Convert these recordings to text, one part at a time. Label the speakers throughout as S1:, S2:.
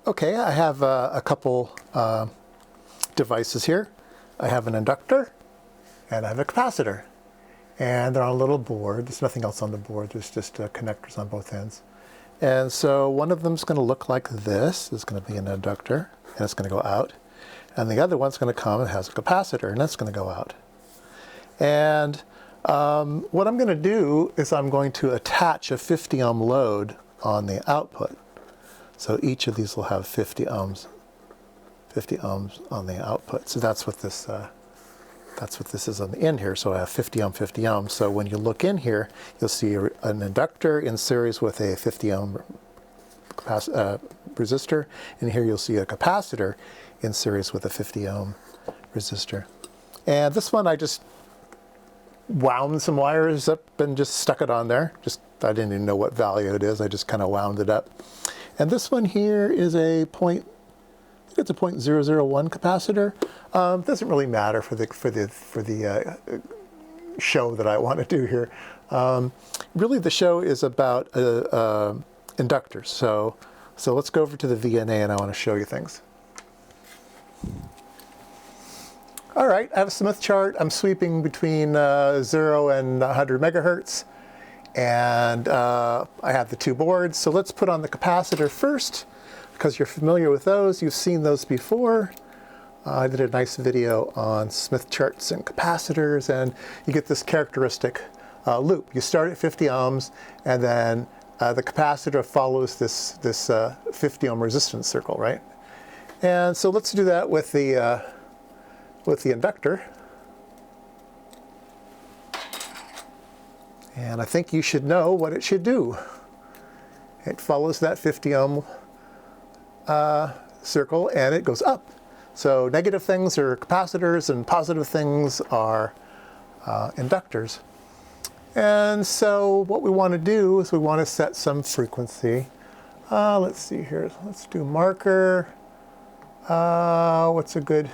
S1: Okay, I have a couple devices here. I have an inductor and I have a capacitor. And they're on a little board. There's nothing else on the board. There's just connectors on both ends. And so one of them is going to look like this. It's going to be an inductor, and it's going to go out. And the other one's going to come and has a capacitor, and that's going to go out. And what I'm going to do is I'm going to attach a 50 ohm load on the output. So each of these will have 50 ohms on the output. So that's what this is on the end here. So I have 50 ohm, 50 ohms. So when you look in here, you'll see an inductor in series with a 50 ohm resistor. And here you'll see a capacitor in series with a 50 ohm resistor. And this one I just wound some wires up and just stuck it on there. I didn't even know what value it is. I just kind of wound it up. And this one here is a it's a 0.001 capacitor. Doesn't really matter for the show that I want to do here. Really, the show is about inductors. So let's go over to the VNA, and I want to show you things. All right, I have a Smith chart. I'm sweeping between 0 and 100 megahertz, and I have the two boards. So let's put on the capacitor first, because you're familiar with those. You've seen those before. I did a nice video on Smith charts and capacitors, and you get this characteristic loop. You start at 50 ohms, and then the capacitor follows this 50 ohm resistance circle, right? And so let's do that with the inductor. And I think you should know what it should do. It follows that 50 ohm circle, and it goes up. So negative things are capacitors and positive things are inductors. And so what we want to do is we want to set some frequency. Let's see here. Let's do marker. What's a good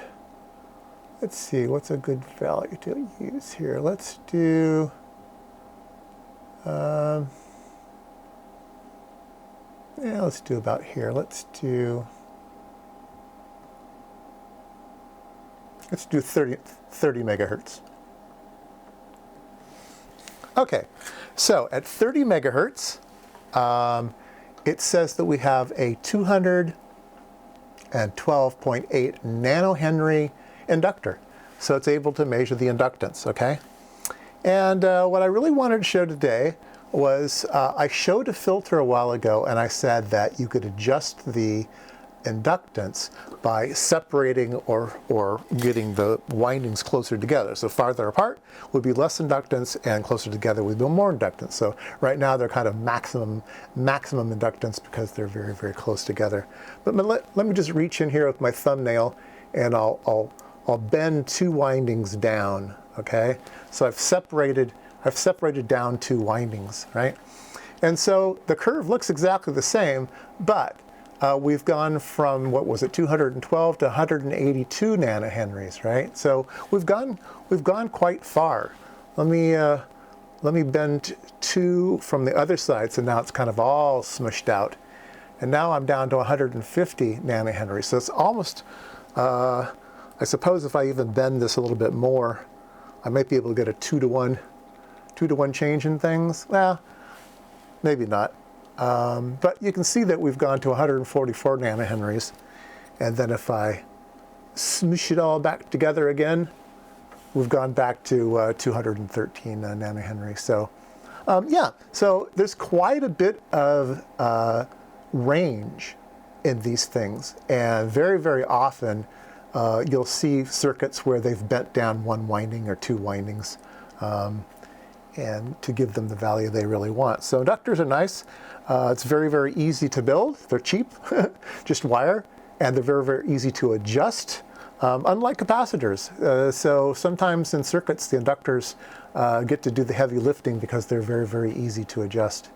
S1: value to use here? Let's do let's do about here. Let's do 30 megahertz. Okay, so at 30 megahertz, it says that we have a 212.8 nanohenry inductor. So it's able to measure the inductance, okay? And what I really wanted to show today was I showed a filter a while ago, and I said that you could adjust the inductance by separating or getting the windings closer together. So farther apart would be less inductance, and closer together would be more inductance. So right now they're kind of maximum inductance because they're very, very close together. But let me just reach in here with my thumbnail, and I'll bend two windings down. Okay, so I've separated down two windings, right? And so the curve looks exactly the same, but we've gone from, what was it, 212 to 182 nanohenries, right? So we've gone quite far. Let me bend two from the other side, so now it's kind of all smushed out. And now I'm down to 150 nanohenries. So it's almost, I suppose if I even bend this a little bit more, I might be able to get a 2-to-1 change in things. Well, maybe not. But you can see that we've gone to 144 nanohenries. And then if I smoosh it all back together again, we've gone back to 213 nanohenries. So yeah, so there's quite a bit of range in these things. And very, very often, you'll see circuits where they've bent down one winding or two windings and to give them the value they really want. So inductors are nice. It's very, very easy to build. They're cheap, just wire, and they're very, very easy to adjust, unlike capacitors. So sometimes in circuits, the inductors get to do the heavy lifting because they're very, very easy to adjust.